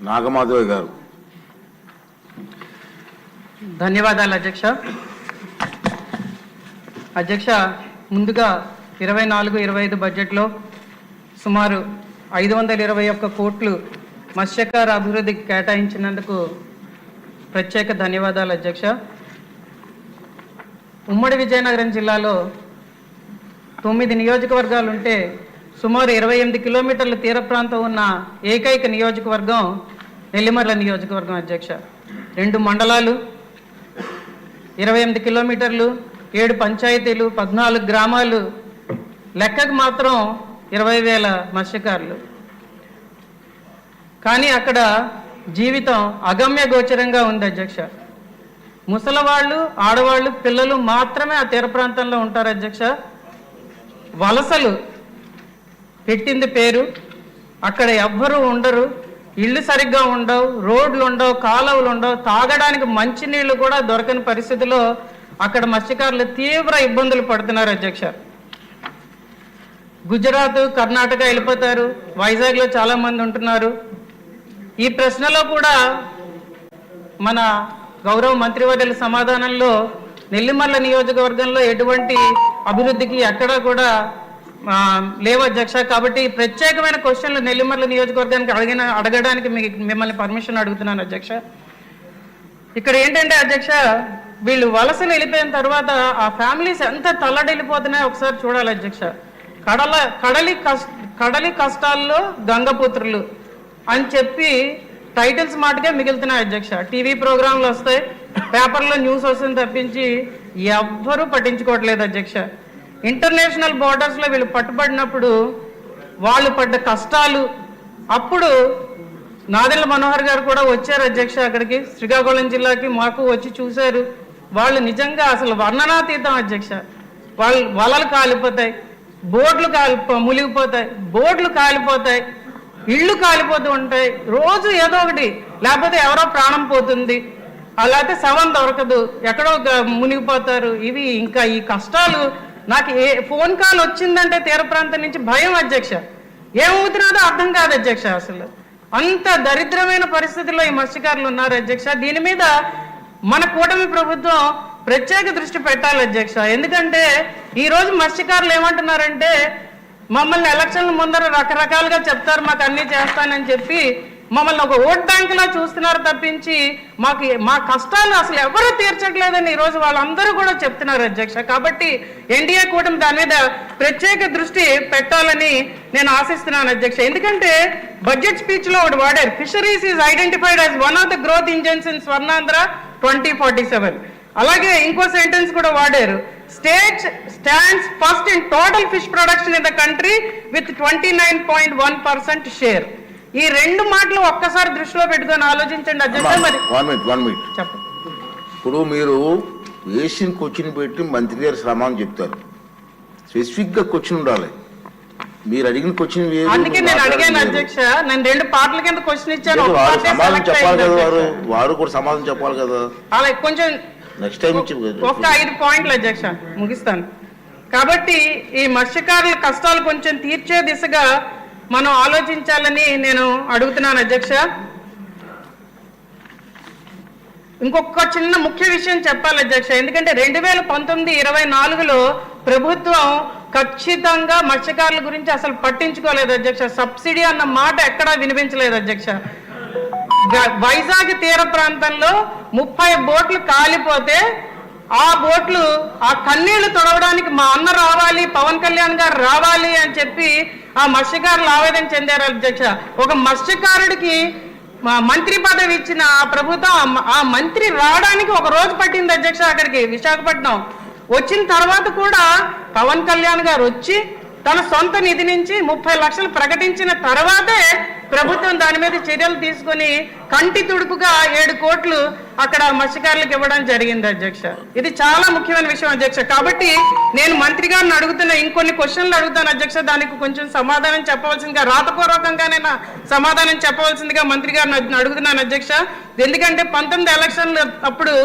నాగమాధవ్ గారు. ధన్యవాదాలు అధ్యక్ష. అధ్యక్ష, ముందుగా 24-25 బడ్జెట్లో సుమారు 521 కోట్లు మత్స్యకార అభివృద్ధికి కేటాయించినందుకు ప్రత్యేక ధన్యవాదాలు అధ్యక్ష. ఉమ్మడి విజయనగరం జిల్లాలో 9 నియోజకవర్గాలు ఉంటే సుమారు 28 కిలోమీటర్ల తీర ప్రాంతం ఉన్న ఏకైక నియోజకవర్గం నెల్లిమర్ల నియోజకవర్గం అధ్యక్ష. 2 మండలాలు, 28 కిలోమీటర్లు, 7 పంచాయతీలు, 14 గ్రామాలు, లెక్కకు మాత్రం 20,000 మత్స్యకారులు. కానీ అక్కడ జీవితం అగమ్య గోచరంగా ఉంది అధ్యక్ష. ముసలివాళ్ళు, ఆడవాళ్ళు, పిల్లలు మాత్రమే ఆ తీర ప్రాంతంలో ఉంటారు అధ్యక్ష. వలసలు పెట్టింది పేరు, అక్కడ ఎవ్వరూ ఉండరు, ఇళ్ళు సరిగ్గా ఉండవు, రోడ్లు ఉండవు, కాలువలు ఉండవు, తాగడానికి మంచినీళ్ళు కూడా దొరకని పరిస్థితిలో అక్కడ మత్స్యకారులు తీవ్ర ఇబ్బందులు పడుతున్నారు అధ్యక్ష. గుజరాత్, కర్ణాటక వెళ్ళిపోతారు, వైజాగ్లో చాలామంది ఉంటున్నారు. ఈ ప్రశ్నలో కూడా మన గౌరవ మంత్రివర్యుల సమాధానంలో నెల్లిమర్ల నియోజకవర్గంలో ఎటువంటి అభివృద్ధికి ఎక్కడా కూడా లేవు అధ్యక్ష. కాబట్టి ప్రత్యేకమైన క్వశ్చన్లు నెల్లిమర్ల నియోజకవర్గానికి అడగడానికి మిమ్మల్ని పర్మిషన్ అడుగుతున్నాను అధ్యక్ష. ఇక్కడ ఏంటంటే అధ్యక్ష, వీళ్ళు వలసలు వెళ్ళిపోయిన తర్వాత ఆ ఫ్యామిలీస్ ఎంత తల్లడిల్లిపోతున్నాయో ఒకసారి చూడాలి అధ్యక్ష. కడలి కష్టాల్లో గంగపుత్రులు అని చెప్పి టైటిల్స్ మాటకే మిగులుతున్నాయి అధ్యక్ష. టీవీ ప్రోగ్రాంలు వస్తాయి, పేపర్లో న్యూస్ వస్తుంది తప్పించి ఎవ్వరూ పట్టించుకోవట్లేదు అధ్యక్ష. ఇంటర్నేషనల్ బోర్డర్స్లో వీళ్ళు పట్టుబడినప్పుడు వాళ్ళు పడ్డ కష్టాలు, అప్పుడు నాదెండ్ల మనోహర్ గారు కూడా వచ్చారు అధ్యక్ష అక్కడికి, శ్రీకాకుళం జిల్లాకి మాకు వచ్చి చూశారు. వాళ్ళు నిజంగా అసలు వర్ణనాతీతం అధ్యక్ష. వాళ్ళు వలలు కాలిపోతాయి, బోట్లు మునిగిపోతాయి, బోట్లు కాలిపోతాయి, ఇళ్ళు కాలిపోతూ ఉంటాయి, రోజు ఏదో ఒకటి, లేకపోతే ఎవరో ప్రాణం పోతుంది, అలాగే శవం దొరకదు, ఎక్కడో మునిగిపోతారు. ఇవి ఇంకా ఈ కష్టాలు నాకు ఫోన్ కాల్ వచ్చిందంటే తీర ప్రాంతం నుంచి భయం అధ్యక్ష. ఏమవుతున్నదో అర్థం కాదు అధ్యక్ష. అసలు అంత దరిద్రమైన పరిస్థితుల్లో ఈ మత్స్యకారులు ఉన్నారు అధ్యక్ష. దీని మీద మన కూటమి ప్రభుత్వం ప్రత్యేక దృష్టి పెట్టాలి అధ్యక్ష. ఎందుకంటే ఈరోజు మత్స్యకారులు ఏమంటున్నారంటే, మమ్మల్ని ఎలక్షన్ల ముందర రకరకాలుగా చెప్తారు, మాకు అన్నీ చేస్తానని చెప్పి మమ్మల్ని ఒక ఓట్ బ్యాంకులా చూస్తున్నారు తప్పించి మా కష్టాలు అసలు ఎవరూ తీర్చట్లేదని ఈరోజు వాళ్ళందరూ కూడా చెప్తున్నారు అధ్యక్ష. కాబట్టి ఎన్డీఏ కూటమి దాని మీద ప్రత్యేక దృష్టి పెట్టాలని నేను ఆశిస్తున్నాను అధ్యక్ష. ఎందుకంటే బడ్జెట్ స్పీచ్లో ఒకటి వాడారు, fisheries is identified as one of the growth engines in Swarnandhra 2047. అలాగే ఇంకో సెంటెన్స్ కూడా వాడారు, state stands first in total fish production in the country with 29.1% share. ఈ 2 మాటలు ఒక్కసారి దృష్టిలో పెట్టుకొని ఆలోచించండి అధ్యక్ష. మరి చెప్పండి. ఇప్పుడు మీరు వేసిన క్వశ్చన్ పెట్టి మంత్రి గారు సమాధానం చెప్తారు, స్పెసిఫిక్ గా క్వశ్చన్ ఉండాలి. మీరు అడిగిన క్వశ్చన్ అందుకే నేను అడిగాను అధ్యక్ష. నేను 2 పార్ట్ల కింద క్వశ్చన్ ఇచ్చాను, సమాధానం చెప్పాలి కదా, వారు కూడా సమాధానం చెప్పాలి కదా. అలా కొంచెం నెక్స్ట్ టైం ఒక 5 పాయింట్లు అధ్యక్ష ముగిస్తాను. కాబట్టి ఈ మత్స్యకారుల కష్టాలు కొంచెం తీర్చే దిశగా మనం ఆలోచించాలని నేను అడుగుతున్నాను అధ్యక్ష. ఇంకొక చిన్న ముఖ్య విషయం చెప్పాలి అధ్యక్ష. ఎందుకంటే 2019-24లో ప్రభుత్వం ఖచ్చితంగా మత్స్యకారుల గురించి అసలు పట్టించుకోలేదు అధ్యక్ష. సబ్సిడీ అన్న మాట ఎక్కడా వినిపించలేదు అధ్యక్ష. వైజాగ్ తీర ప్రాంతంలో 30 బోట్లు కాలిపోతే ఆ బోట్లు ఆ కన్నీళ్లు తొడవడానికి మా అన్న రావాలి, పవన్ కళ్యాణ్ గారు రావాలి అని చెప్పి ఆ మత్స్యకారులు ఆవేదన చెందారు అధ్యక్ష. ఒక మత్స్యకారుడికి మంత్రి పదవి ఇచ్చిన ఆ ప్రభుత్వం ఆ మంత్రి రావడానికి 1 రోజు పట్టింది అధ్యక్ష అక్కడికి, విశాఖపట్నం. వచ్చిన తర్వాత కూడా పవన్ కళ్యాణ్ గారు వచ్చి తన సొంత నిధి నుంచి 30 లక్షలు ప్రకటించిన తర్వాతే ప్రభుత్వం దాని మీద చర్యలు తీసుకొని కంటి తుడుపుగా 7 కోట్లు అక్కడ మత్స్యకారులకు ఇవ్వడం జరిగింది అధ్యక్ష. ఇది చాలా ముఖ్యమైన విషయం అధ్యక్ష. కాబట్టి నేను మంత్రి గారిని అడుగుతున్న ఇంకొన్ని క్వశ్చన్లు అడుగుతాను అధ్యక్ష. దానికి కొంచెం సమాధానం చెప్పవలసిందిగా, రాతపూర్వకంగానైనా సమాధానం చెప్పవలసిందిగా మంత్రి గారిని అడుగుతున్నాను అధ్యక్ష. ఎందుకంటే 19 ఎలక్షన్లు అప్పుడు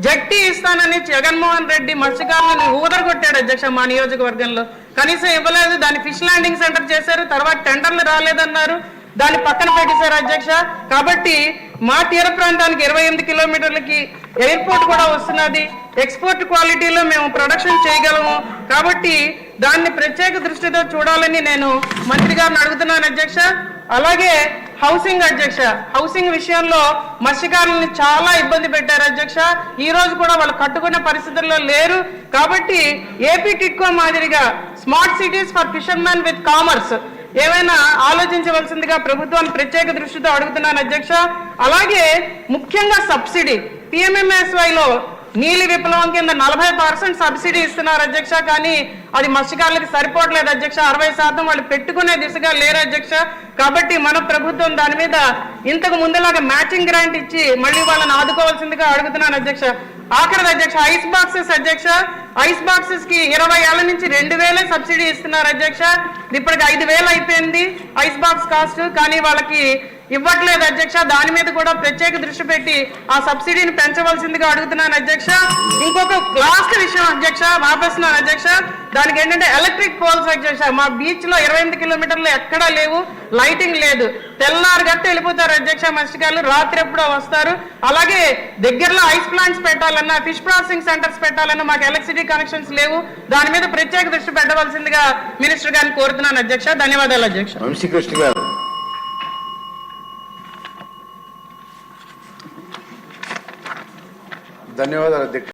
జట్టి ఇస్తానని జగన్మోహన్ రెడ్డి మత్స్యకారులను ఊదరగొట్టాడు అధ్యక్ష. మా నియోజకవర్గంలో కనీసం ఇవ్వలేదు, దాన్ని ఫిష్ ల్యాండింగ్ సెంటర్ చేశారు, తర్వాత టెండర్లు రాలేదన్నారు. దాన్ని పక్కన పెట్టేశారు అధ్యక్ష. కాబట్టి మా తీర ప్రాంతానికి 28 కిలోమీటర్లకి ఎయిర్పోర్ట్ కూడా వస్తున్నది. ఎక్స్పోర్ట్ క్వాలిటీలో మేము ప్రొడక్షన్ చేయగలము. కాబట్టి దాన్ని ప్రత్యేక దృష్టితో చూడాలని నేను మంత్రి గారిని అడుగుతున్నాను అధ్యక్ష. అలాగే హౌసింగ్ అధ్యక్ష, హౌసింగ్ విషయంలో మత్స్యకారులను చాలా ఇబ్బంది పెట్టారు అధ్యక్ష. ఈ రోజు కూడా వాళ్ళు కట్టుకునే పరిస్థితుల్లో లేరు. కాబట్టి ఏపీ టిట్కో మాదిరిగా smart cities for fishermen with commerce ఏమైనా ఆలోచించవలసిందిగా ప్రభుత్వాన్ని ప్రత్యేక దృష్టితో అడుగుతున్నాను అధ్యక్ష. అలాగే ముఖ్యంగా సబ్సిడీ PMMSYలో నీలి విప్లవం కింద 40% సబ్సిడీ ఇస్తున్నారు అధ్యక్ష. కానీ అది మత్స్యకారులకు సరిపోవట్లేదు అధ్యక్ష. 60% వాళ్ళు పెట్టుకునే దిశగా లేరు అధ్యక్ష. కాబట్టి మన ప్రభుత్వం దాని మీద ఇంతకు ముందులాగా మ్యాచింగ్ గ్రాంట్ ఇచ్చి మళ్ళీ వాళ్ళని ఆదుకోవాల్సిందిగా అడుగుతున్నాను అధ్యక్ష. ఆఖరిది అధ్యక్ష ఐస్ బాక్సెస్ అధ్యక్ష. ఐస్ బాక్సెస్ కి 20 ఏళ్ల నుంచి 2000 సబ్సిడీ ఇస్తున్నారు అధ్యక్ష. ఇప్పటికి 5000 అయిపోయింది ఐస్ బాక్స్ కాస్ట్. కానీ వాళ్ళకి ఇవ్వట్లేదు అధ్యక్ష. దాని మీద కూడా ప్రత్యేక దృష్టి పెట్టి ఆ సబ్సిడీని పెంచవలసిందిగా అడుగుతున్నాను అధ్యక్ష. ఇంకొక లాస్ట్ విషయం అధ్యక్ష, ఆపేస్తున్నాను అధ్యక్ష. దానికి ఏంటంటే ఎలక్ట్రిక్ పోల్స్ అధ్యక్ష. మా బీచ్ లో 28 కిలోమీటర్లు ఎక్కడా లేవు, లైటింగ్ లేదు. తెల్లారు గట్ట వెళ్ళిపోతారు అధ్యక్ష మత్స్యకారులు, రాత్రి ఎప్పుడో వస్తారు. అలాగే దగ్గరలో ఐస్ ప్లాంట్స్ పెట్టాలన్నా, ఫిష్ ప్రాసెసింగ్ సెంటర్స్ పెట్టాలన్నా మాకు ఎలక్ట్రిసిటీ కనెక్షన్స్ లేవు. దాని మీద ప్రత్యేక దృష్టి పెట్టవలసిందిగా మినిస్టర్ గారిని కోరుతున్నాను అధ్యక్ష. ధన్యవాదాలు అధ్యక్ష. వంశీకృష్ణ గారు. ధన్యవాదాలు అధ్యక్ష.